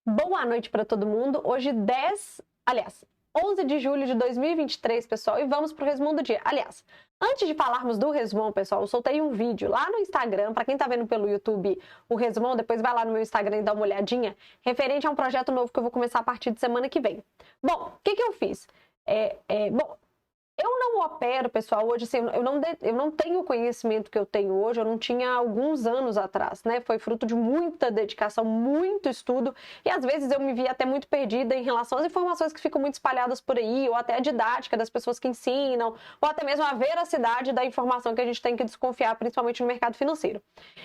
Boa noite para todo mundo. Hoje 11 de julho de 2023, pessoal, e vamos para o resumo do dia. Aliás, antes de falarmos do resumão, pessoal, eu soltei um vídeo lá no Instagram, para quem tá vendo pelo YouTube o resumão, depois vai lá no meu Instagram e dá uma olhadinha, referente a um projeto novo que eu vou começar a partir de semana que vem. Bom, o que eu fiz? Eu não opero, pessoal, hoje, assim, eu não tenho o conhecimento que eu tenho hoje, eu não tinha há alguns anos atrás, né? Foi fruto de muita dedicação, muito estudo, e às vezes eu me via até muito perdida em relação às informações que ficam muito espalhadas por aí, ou até a didática das pessoas que ensinam, ou até mesmo a veracidade da informação que a gente tem que desconfiar, principalmente no mercado financeiro.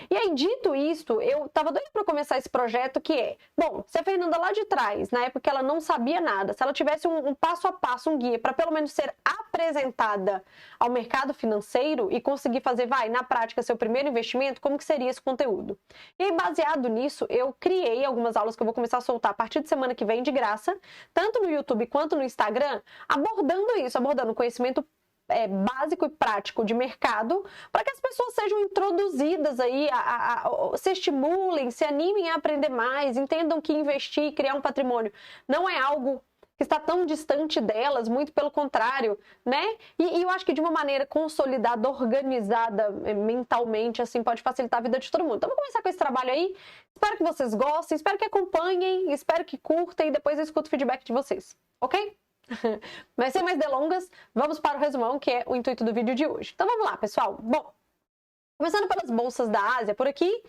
E aí, dito isto, eu tava doida para começar esse projeto que é, bom, se a Fernanda lá de trás, na época que ela não sabia nada, se ela tivesse um passo a passo, um guia, para pelo menos ser apresentada ao mercado financeiro e conseguir fazer, na prática, seu primeiro investimento, como que seria esse conteúdo? E aí, baseado nisso, eu criei algumas aulas que eu vou começar a soltar a partir de semana que vem de graça, tanto no YouTube quanto no Instagram, abordando conhecimento básico e prático de mercado, para que as pessoas sejam introduzidas aí, se estimulem, se animem a aprender mais, entendam que investir, criar um patrimônio não é algo que está tão distante delas, muito pelo contrário, né? E eu acho que de uma maneira consolidada, organizada mentalmente, assim, pode facilitar a vida de todo mundo. Então, vamos começar com esse trabalho aí. Espero que vocês gostem, espero que acompanhem, espero que curtem e depois eu escuto o feedback de vocês, ok? Mas sem mais delongas, vamos para o resumão, que é o intuito do vídeo de hoje. Então vamos lá, pessoal. Bom, começando pelas bolsas da Ásia, por aqui,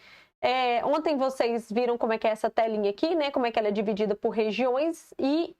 ontem vocês viram como é que é essa telinha aqui, né? Como é que ela é dividida por regiões e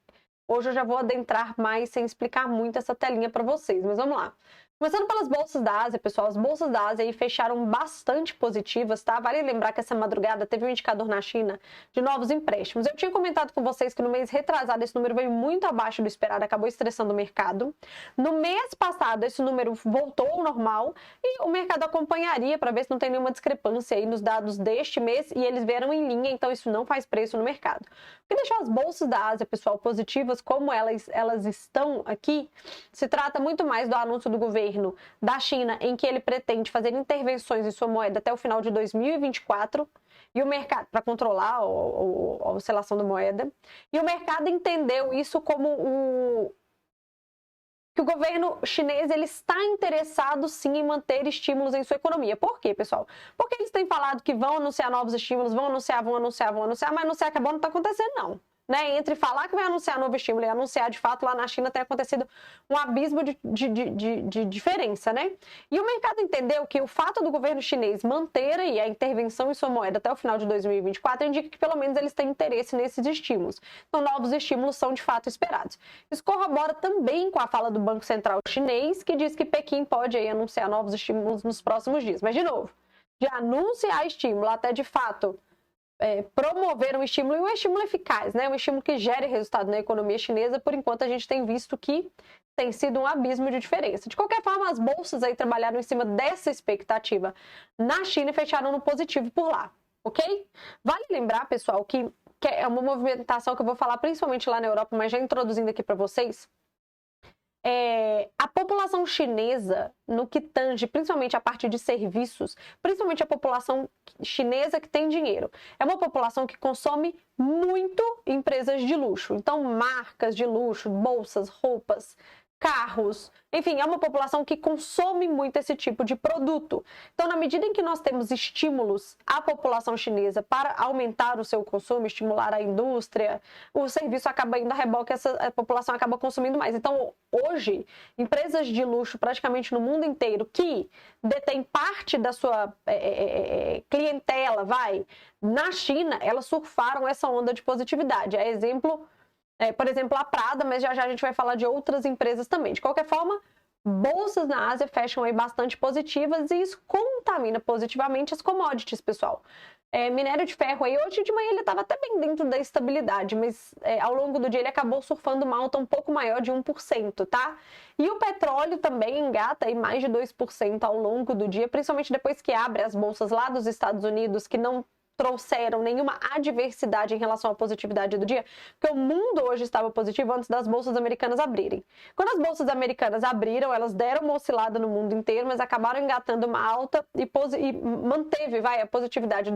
hoje eu já vou adentrar mais sem explicar muito essa telinha para vocês, mas vamos lá. Começando pelas bolsas da Ásia, pessoal, as bolsas da Ásia aí fecharam bastante positivas, tá? Vale lembrar que essa madrugada teve um indicador na China de novos empréstimos. Eu tinha comentado com vocês que no mês retrasado esse número veio muito abaixo do esperado, acabou estressando o mercado. No mês passado esse número voltou ao normal e o mercado acompanharia para ver se não tem nenhuma discrepância aí nos dados deste mês e eles vieram em linha, então isso não faz preço no mercado. O que deixou as bolsas da Ásia, pessoal, positivas como elas estão aqui, se trata muito mais do anúncio do governo da China, em que ele pretende fazer intervenções em sua moeda até o final de 2024, e o mercado, para controlar a oscilação da moeda, e o mercado entendeu isso como que o governo chinês ele está interessado sim em manter estímulos em sua economia. Por quê, pessoal? Porque eles têm falado que vão anunciar novos estímulos, vão anunciar, mas anunciar que é bom não está acontecendo, não. Né? Entre falar que vai anunciar novo estímulo e anunciar de fato, lá na China tem acontecido um abismo de diferença, né? E o mercado entendeu que o fato do governo chinês manter aí a intervenção em sua moeda até o final de 2024 indica que pelo menos eles têm interesse nesses estímulos. Então, novos estímulos são de fato esperados. Isso corrobora também com a fala do Banco Central chinês, que diz que Pequim pode aí anunciar novos estímulos nos próximos dias. Mas, de novo, de anunciar estímulo até de fato promover um estímulo, e um estímulo eficaz, né? Um estímulo que gere resultado na economia chinesa, por enquanto a gente tem visto que tem sido um abismo de diferença. De qualquer forma, as bolsas aí trabalharam em cima dessa expectativa na China e fecharam no positivo por lá, ok? Vale lembrar, pessoal, que é uma movimentação que eu vou falar principalmente lá na Europa, mas já introduzindo aqui para vocês, a população chinesa, no que tange principalmente a parte de serviços, principalmente a população chinesa que tem dinheiro, é uma população que consome muito empresas de luxo. Então, marcas de luxo, bolsas, roupas, carros, enfim, é uma população que consome muito esse tipo de produto. Então, na medida em que nós temos estímulos à população chinesa para aumentar o seu consumo, estimular a indústria, o serviço acaba indo a reboque, a população acaba consumindo mais. Então, hoje, empresas de luxo praticamente no mundo inteiro que detêm parte da sua clientela, na China, elas surfaram essa onda de positividade. Por exemplo, a Prada, mas já a gente vai falar de outras empresas também. De qualquer forma, bolsas na Ásia fecham aí bastante positivas e isso contamina positivamente as commodities, pessoal. Minério de ferro aí, hoje de manhã ele estava até bem dentro da estabilidade, mas ao longo do dia ele acabou surfando uma alta um pouco maior de 1%, tá? E o petróleo também engata aí mais de 2% ao longo do dia, principalmente depois que abre as bolsas lá dos Estados Unidos, que não trouxeram nenhuma adversidade em relação à positividade do dia, porque o mundo hoje estava positivo antes das bolsas americanas abrirem. Quando as bolsas americanas abriram, elas deram uma oscilada no mundo inteiro, mas acabaram engatando uma alta e manteve a positividade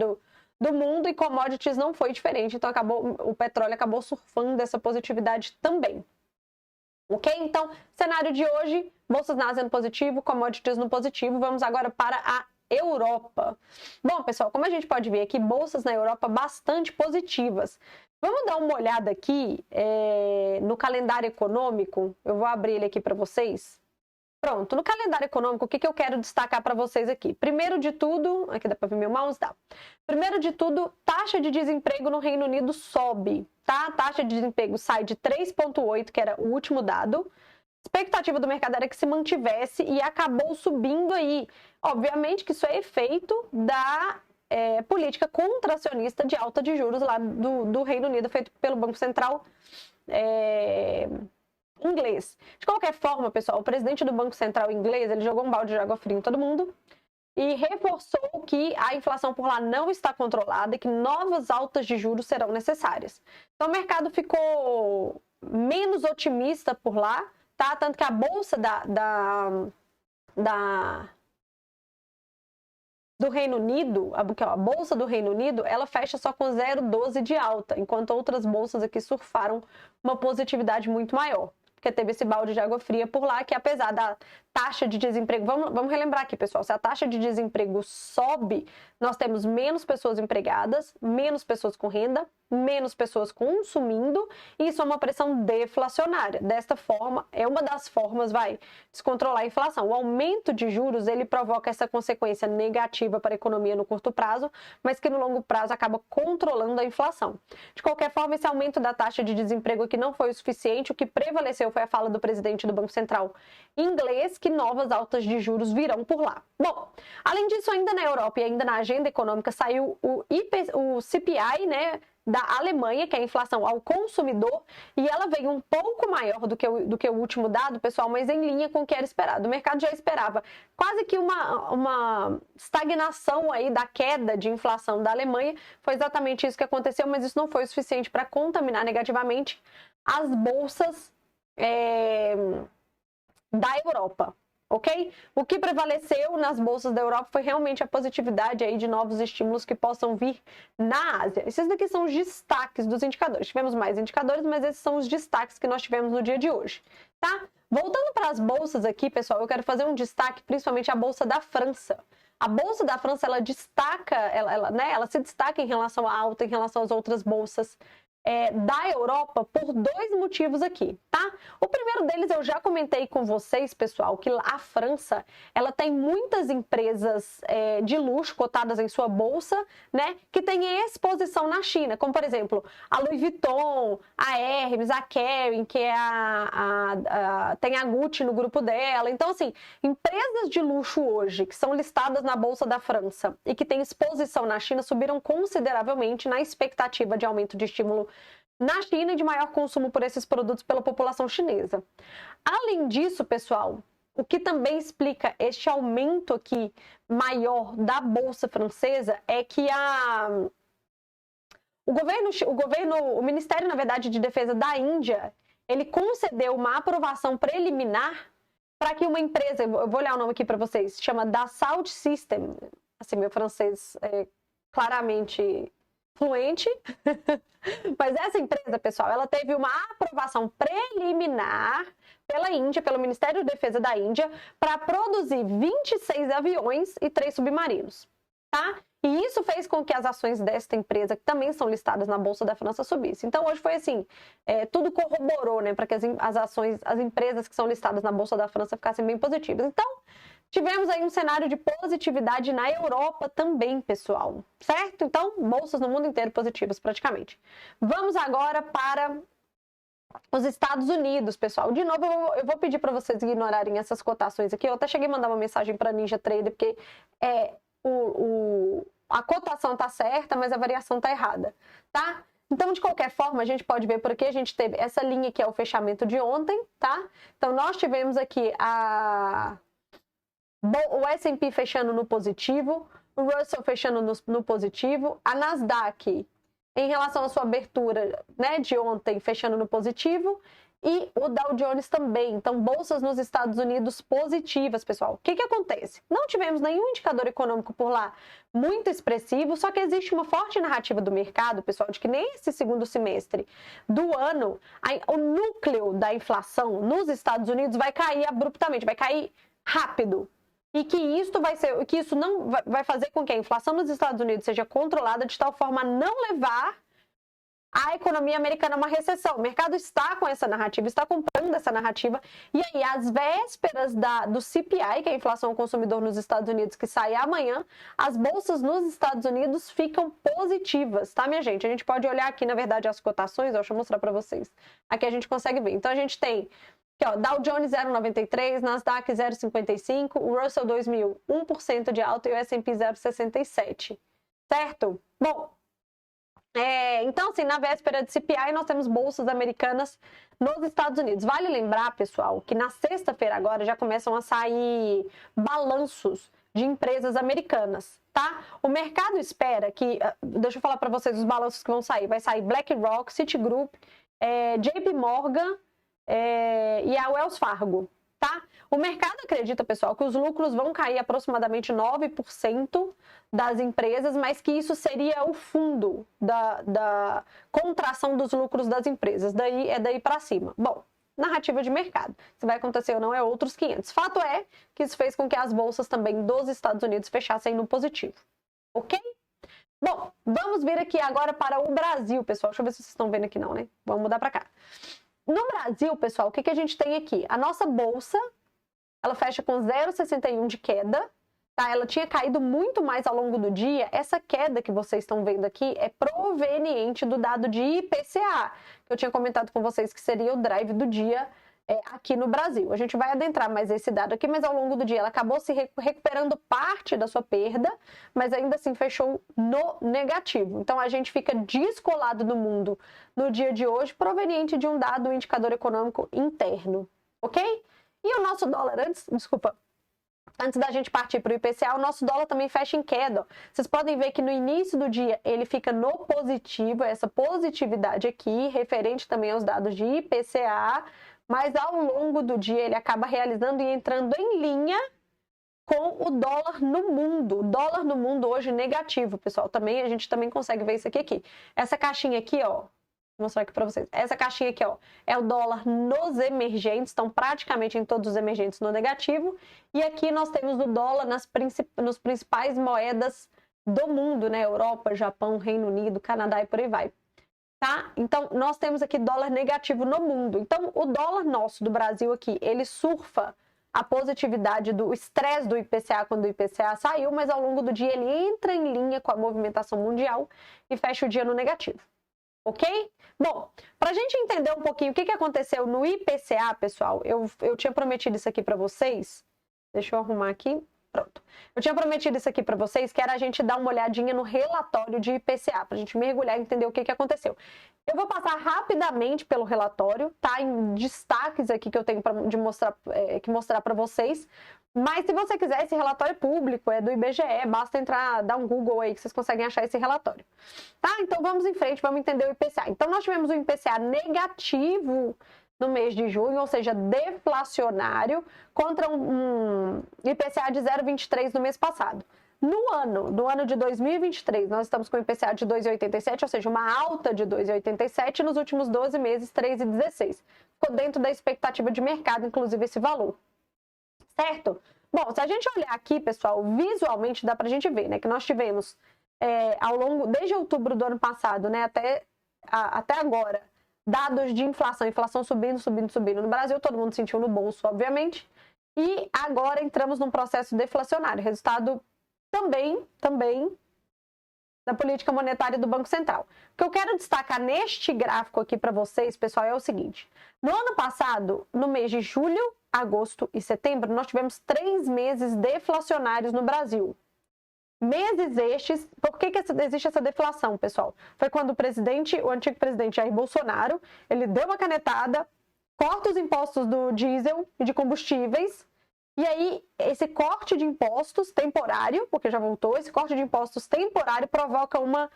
do mundo e commodities não foi diferente, então o petróleo acabou surfando essa positividade também. Ok? Então, cenário de hoje, bolsas na Ásia no positivo, commodities no positivo. Vamos agora para a Europa. Bom, pessoal, como a gente pode ver aqui, bolsas na Europa bastante positivas. Vamos dar uma olhada aqui no calendário econômico. Eu vou abrir ele aqui para vocês. Pronto, no calendário econômico, o que eu quero destacar para vocês aqui? Primeiro de tudo, aqui dá para ver meu mouse? Dá. Primeiro de tudo, taxa de desemprego no Reino Unido sobe, tá? A taxa de desemprego sai de 3,8, que era o último dado. A expectativa do mercado era que se mantivesse e acabou subindo aí. Obviamente que isso é efeito da política contracionista de alta de juros lá do Reino Unido, feito pelo Banco Central inglês. De qualquer forma, pessoal, o presidente do Banco Central inglês, ele jogou um balde de água fria em todo mundo e reforçou que a inflação por lá não está controlada e que novas altas de juros serão necessárias. Então, o mercado ficou menos otimista por lá, tá? Tanto que a bolsa do Reino Unido, a bolsa do Reino Unido, ela fecha só com 0,12 de alta, enquanto outras bolsas aqui surfaram uma positividade muito maior. Porque teve esse balde de água fria por lá, que apesar da taxa de desemprego... Vamos relembrar aqui, pessoal. Se a taxa de desemprego sobe, nós temos menos pessoas empregadas, menos pessoas com renda, menos pessoas consumindo, e isso é uma pressão deflacionária. Desta forma, é uma das formas, descontrolar a inflação. O aumento de juros, ele provoca essa consequência negativa para a economia no curto prazo, mas que no longo prazo acaba controlando a inflação. De qualquer forma, esse aumento da taxa de desemprego aqui não foi o suficiente. O que prevaleceu foi a fala do presidente do Banco Central inglês, que novas altas de juros virão por lá. Bom, além disso, ainda na Europa e ainda na agenda econômica, saiu o CPI, né, da Alemanha, que é a inflação ao consumidor, e ela veio um pouco maior do que o último dado, pessoal, mas em linha com o que era esperado. O mercado já esperava quase que uma estagnação aí da queda de inflação da Alemanha. Foi exatamente isso que aconteceu, mas isso não foi o suficiente para contaminar negativamente as bolsas da Europa. Ok? O que prevaleceu nas bolsas da Europa foi realmente a positividade aí de novos estímulos que possam vir na Ásia. Esses daqui são os destaques dos indicadores. Tivemos mais indicadores, mas esses são os destaques que nós tivemos no dia de hoje, tá? Voltando para as bolsas aqui, pessoal, eu quero fazer um destaque, principalmente a bolsa da França. A bolsa da França, ela destaca, ela se destaca em relação à alta, em relação às outras bolsas da Europa por dois motivos aqui, tá? O primeiro deles eu já comentei com vocês, pessoal, que a França, ela tem muitas empresas de luxo cotadas em sua bolsa, né, que têm exposição na China, como por exemplo, a Louis Vuitton, a Hermes, a Kering, que é tem a Gucci no grupo dela. Então, assim, empresas de luxo hoje que são listadas na bolsa da França e que têm exposição na China subiram consideravelmente na expectativa de aumento de estímulo na China e de maior consumo por esses produtos pela população chinesa. Além disso, pessoal, o que também explica este aumento aqui maior da bolsa francesa é que o Ministério, na verdade, de Defesa da Índia, ele concedeu uma aprovação preliminar para que uma empresa, eu vou olhar o nome aqui para vocês, chama Dassault Systèmes, assim, meu francês é claramente fluente, mas essa empresa, pessoal, ela teve uma aprovação preliminar pela Índia, pelo Ministério da Defesa da Índia, para produzir 26 aviões e 3 submarinos, tá? E isso fez com que as ações desta empresa, que também são listadas na Bolsa da França, subissem. Então, hoje foi assim, tudo corroborou, né, para que as empresas que são listadas na Bolsa da França ficassem bem positivas. Então, tivemos aí um cenário de positividade na Europa também, pessoal, certo? Então, bolsas no mundo inteiro positivas, praticamente. Vamos agora para os Estados Unidos, pessoal. De novo, eu vou pedir para vocês ignorarem essas cotações aqui. Eu até cheguei a mandar uma mensagem para a Ninja Trader, porque a cotação tá certa, mas a variação tá errada, tá? Então, de qualquer forma, a gente pode ver por aqui, a gente teve essa linha que é o fechamento de ontem, tá? Então, nós tivemos aqui o S&P fechando no positivo, o Russell fechando no positivo, a Nasdaq, em relação à sua abertura, né, de ontem, fechando no positivo, e o Dow Jones também. Então, bolsas nos Estados Unidos positivas, pessoal. O que acontece? Não tivemos nenhum indicador econômico por lá muito expressivo, só que existe uma forte narrativa do mercado, pessoal, de que nesse segundo semestre do ano, o núcleo da inflação nos Estados Unidos vai cair abruptamente, vai cair rápido. E que isso não vai fazer com que a inflação nos Estados Unidos seja controlada de tal forma a não levar a economia americana a uma recessão. O mercado está com essa narrativa, está comprando essa narrativa. E aí, às vésperas do CPI, que é a inflação ao consumidor nos Estados Unidos, que sai amanhã, as bolsas nos Estados Unidos ficam positivas, tá, minha gente? A gente pode olhar aqui, na verdade, as cotações, deixa eu mostrar para vocês. Aqui a gente consegue ver. Então, a gente tem aqui, ó, Dow Jones 0,93, Nasdaq 0,55, o Russell 2000 1% de alta e o S&P 0,67, certo? Bom, então, assim, na véspera de CPI, nós temos bolsas americanas nos Estados Unidos. Vale lembrar, pessoal, que na sexta-feira agora já começam a sair balanços de empresas americanas, tá? O mercado espera que... Deixa eu falar para vocês os balanços que vão sair. Vai sair BlackRock, Citigroup, JP Morgan e a Wells Fargo, tá? O mercado acredita, pessoal, que os lucros vão cair aproximadamente 9% das empresas, mas que isso seria o fundo da contração dos lucros das empresas. Daí para cima. Bom, narrativa de mercado. Se vai acontecer ou não é outros 500. Fato é que isso fez com que as bolsas também dos Estados Unidos fechassem no positivo. Ok? Bom, vamos vir aqui agora para o Brasil, pessoal. Deixa eu ver se vocês estão vendo aqui não, né? Vamos mudar para cá. No Brasil, pessoal, o que a gente tem aqui? A nossa bolsa, ela fecha com 0,61 de queda, tá? Ela tinha caído muito mais ao longo do dia. Essa queda que vocês estão vendo aqui é proveniente do dado de IPCA, que eu tinha comentado com vocês que seria o drive do dia aqui no Brasil. A gente vai adentrar mais esse dado aqui, mas ao longo do dia ela acabou se recuperando parte da sua perda, mas ainda assim fechou no negativo. Então a gente fica descolado do mundo no dia de hoje, proveniente de um dado, um indicador econômico interno, ok? E o nosso dólar, antes da gente partir para o IPCA, o nosso dólar também fecha em queda. Ó. Vocês podem ver que no início do dia ele fica no positivo, essa positividade aqui, referente também aos dados de IPCA, mas ao longo do dia ele acaba realizando e entrando em linha com o dólar no mundo. O dólar no mundo hoje negativo, pessoal. A gente também consegue ver isso aqui. Essa caixinha aqui, ó, vou mostrar aqui para vocês. Essa caixinha aqui, ó, é o dólar nos emergentes, estão praticamente em todos os emergentes no negativo. E aqui nós temos o dólar nos principais moedas do mundo, né? Europa, Japão, Reino Unido, Canadá e por aí vai. Tá? Então, nós temos aqui dólar negativo no mundo. Então, o dólar nosso do Brasil aqui, ele surfa a positividade do estresse do IPCA quando o IPCA saiu, mas ao longo do dia ele entra em linha com a movimentação mundial e fecha o dia no negativo. Ok? Bom, para a gente entender um pouquinho o que aconteceu no IPCA, pessoal, eu tinha prometido isso aqui para vocês. Deixa eu arrumar aqui. Pronto. Eu tinha prometido isso aqui para vocês, que era a gente dar uma olhadinha no relatório de IPCA, para a gente mergulhar e entender o que aconteceu. Eu vou passar rapidamente pelo relatório, tá? Em destaques aqui que eu tenho que mostrar para vocês. Mas se você quiser, esse relatório é público, é do IBGE, basta entrar, dar um Google aí que vocês conseguem achar esse relatório. Tá? Então vamos em frente, vamos entender o IPCA. Então nós tivemos um IPCA negativo no mês de junho, ou seja, deflacionário, contra um IPCA de 0,23 no mês passado. No ano de 2023, nós estamos com o IPCA de 2,87, ou seja, uma alta de 2,87 nos últimos 12 meses, 3,16. Ficou dentro da expectativa de mercado, inclusive, esse valor. Certo? Bom, se a gente olhar aqui, pessoal, visualmente dá pra gente ver, né, que nós tivemos desde outubro do ano passado, né, até agora, dados de inflação subindo no Brasil, todo mundo sentiu no bolso, obviamente, e agora entramos num processo deflacionário, resultado também da política monetária do Banco Central. O que eu quero destacar neste gráfico aqui para vocês, pessoal, é o seguinte: no ano passado, no mês de julho, agosto e setembro, nós tivemos 3 meses deflacionários no Brasil. Meses estes, por que existe essa deflação, pessoal? Foi quando o antigo presidente Jair Bolsonaro, ele deu uma canetada, corta os impostos do diesel e de combustíveis, e aí esse corte de impostos temporário, porque já voltou, esse corte de impostos temporário provoca uma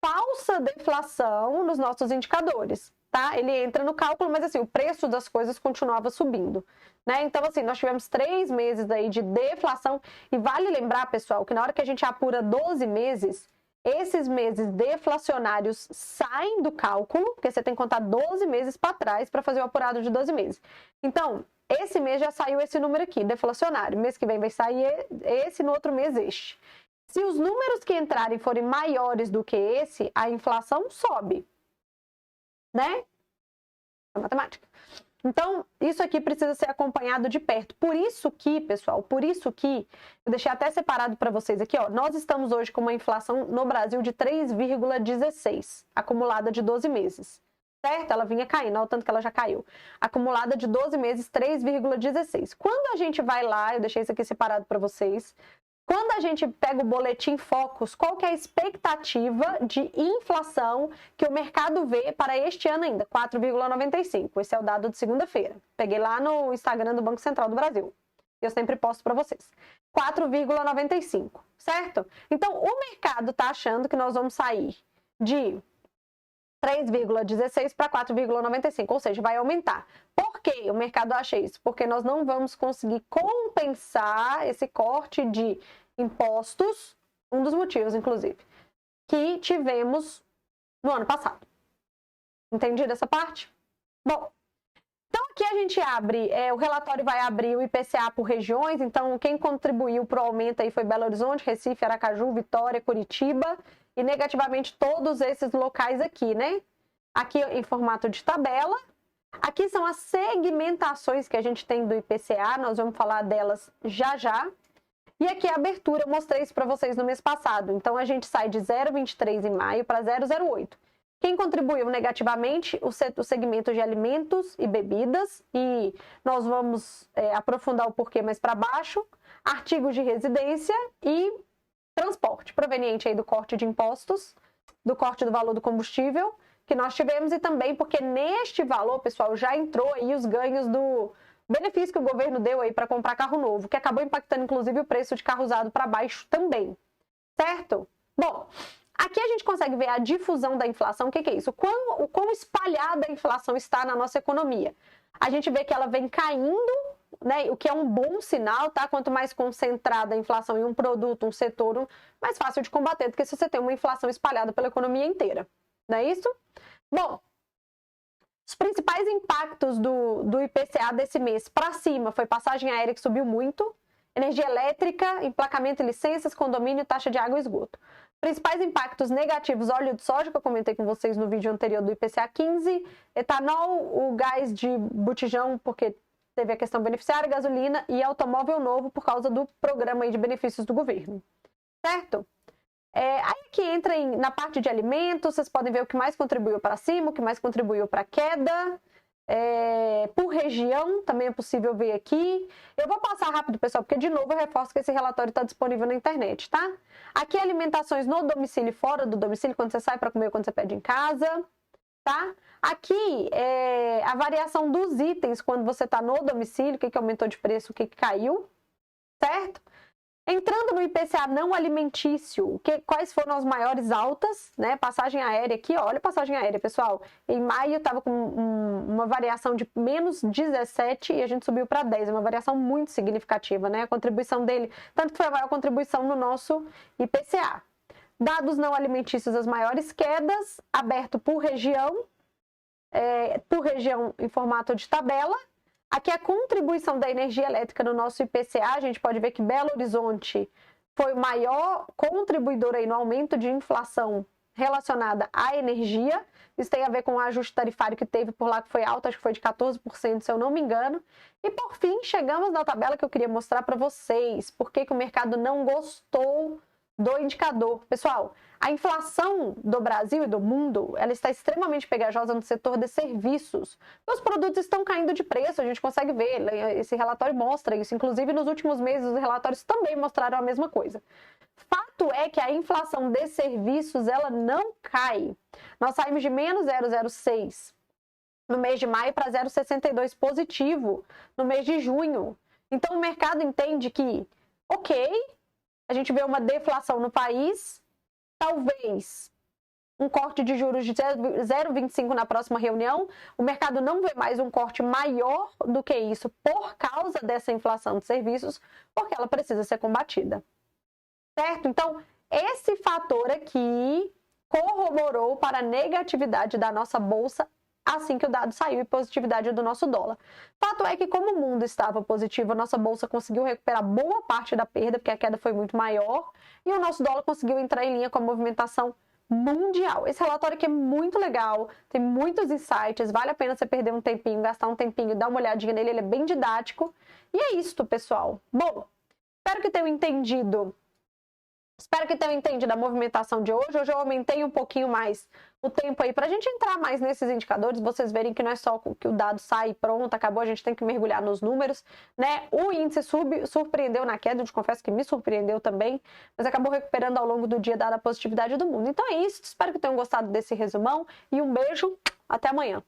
falsa deflação nos nossos indicadores. tá? Ele entra no cálculo, mas assim, o preço das coisas continuava subindo, né? Então, assim, nós tivemos 3 meses aí de deflação, e vale lembrar, pessoal, que na hora que a gente apura 12 meses, esses meses deflacionários saem do cálculo, porque você tem que contar 12 meses para trás para fazer o apurado de 12 meses. Então, esse mês já saiu esse número aqui, deflacionário. Mês que vem vai sair esse, no outro mês este. Se os números que entrarem forem maiores do que esse, a inflação sobe, né? É matemática. Então, isso aqui precisa ser acompanhado de perto. Por isso que, pessoal, eu deixei até separado para vocês aqui, ó, nós estamos hoje com uma inflação no Brasil de 3,16, acumulada de 12 meses, certo? Ela vinha caindo, olha o tanto que ela já caiu. Acumulada de 12 meses, 3,16. Quando a gente vai lá, eu deixei isso aqui separado para vocês, quando a gente pega o boletim Focus, qual que é a expectativa de inflação que o mercado vê para este ano ainda? 4,95. Esse é o dado de segunda-feira. Peguei lá no Instagram do Banco Central do Brasil. Eu sempre posto para vocês. 4,95, certo? Então, o mercado está achando que nós vamos sair de 3,16 para 4,95, ou seja, vai aumentar. Por que o mercado acha isso? Porque nós não vamos conseguir compensar esse corte de impostos, um dos motivos, inclusive, que tivemos no ano passado. Entendido essa parte? Bom, então aqui a gente abre, o relatório vai abrir o IPCA por regiões, então quem contribuiu para o aumento aí foi Belo Horizonte, Recife, Aracaju, Vitória, Curitiba, e negativamente todos esses locais aqui, né? Aqui em formato de tabela. Aqui são as segmentações que a gente tem do IPCA, nós vamos falar delas já já. E aqui a abertura, eu mostrei isso para vocês no mês passado. Então a gente sai de 0,23 em maio para 0,08. Quem contribuiu negativamente? O segmento de alimentos e bebidas, e nós vamos aprofundar o porquê mais para baixo. Artigos de residência e transporte, proveniente aí do corte de impostos, do corte do valor do combustível que nós tivemos, e também porque neste valor, pessoal, já entrou aí os ganhos do benefício que o governo deu aí para comprar carro novo, que acabou impactando inclusive o preço de carro usado para baixo também, certo? Bom, aqui a gente consegue ver a difusão da inflação. O que é isso? O quão espalhada a inflação está na nossa economia. A gente vê que ela vem caindo, né, o que é um bom sinal, tá? Quanto mais concentrada a inflação em um produto, um setor, mais fácil de combater do que se você tem uma inflação espalhada pela economia inteira. Não é isso? Bom, os principais impactos do IPCA desse mês para cima foi passagem aérea, que subiu muito, energia elétrica, emplacamento e licenças, condomínio, taxa de água e esgoto. Principais impactos negativos: óleo de soja, que eu comentei com vocês no vídeo anterior do IPCA 15, etanol, o gás de botijão, porque teve a questão beneficiária, gasolina, e automóvel novo por causa do programa aí de benefícios do governo, certo? Aí que entra na parte de alimentos, vocês podem ver o que mais contribuiu para cima, o que mais contribuiu para a queda. Por região, também é possível ver aqui. Eu vou passar rápido, pessoal, porque de novo eu reforço que esse relatório está disponível na internet, tá? Aqui alimentações no domicílio e fora do domicílio, quando você sai para comer, quando você pede em casa, tá? Aqui a variação dos itens quando você está no domicílio, o que aumentou de preço, o que caiu, certo? Entrando no IPCA não alimentício, quais foram as maiores altas, né? Passagem aérea aqui, olha a passagem aérea, pessoal. Em maio estava com uma variação de menos 17 e a gente subiu para 10, uma variação muito significativa, né? A contribuição dele, tanto que foi a maior contribuição no nosso IPCA. Dados não alimentícios, as maiores quedas, aberto por região em formato de tabela. Aqui a contribuição da energia elétrica no nosso IPCA, a gente pode ver que Belo Horizonte foi o maior contribuidor aí no aumento de inflação relacionada à energia. Isso tem a ver com o ajuste tarifário que teve por lá, que foi alto, acho que foi de 14%, se eu não me engano. E por fim, chegamos na tabela que eu queria mostrar para vocês, por que o mercado não gostou do indicador. Pessoal, a inflação do Brasil e do mundo, ela está extremamente pegajosa no setor de serviços. Os produtos estão caindo de preço, a gente consegue ver, esse relatório mostra isso. Inclusive, nos últimos meses, os relatórios também mostraram a mesma coisa. Fato é que a inflação de serviços, ela não cai. Nós saímos de menos 0,06 no mês de maio para 0,62 positivo no mês de junho. Então, o mercado entende que, ok, a gente vê uma deflação no país, talvez um corte de juros de 0,25 na próxima reunião. O mercado não vê mais um corte maior do que isso por causa dessa inflação de serviços, porque ela precisa ser combatida. Certo? Então, esse fator aqui corroborou para a negatividade da nossa bolsa assim que o dado saiu e positividade do nosso dólar. Fato é que, como o mundo estava positivo, a nossa bolsa conseguiu recuperar boa parte da perda, porque a queda foi muito maior, e o nosso dólar conseguiu entrar em linha com a movimentação mundial. Esse relatório aqui é muito legal, tem muitos insights, vale a pena você perder um tempinho, gastar um tempinho, dar uma olhadinha nele, ele é bem didático. E é isso, pessoal. Bom, espero que tenham entendido. Espero que tenham entendido a movimentação de hoje. Hoje eu aumentei um pouquinho mais o tempo aí para a gente entrar mais nesses indicadores, vocês verem que não é só que o dado sai e pronto, acabou, a gente tem que mergulhar nos números, né? O índice surpreendeu na queda, eu te confesso que me surpreendeu também, mas acabou recuperando ao longo do dia, dada a positividade do mundo. Então é isso, espero que tenham gostado desse resumão e um beijo, até amanhã.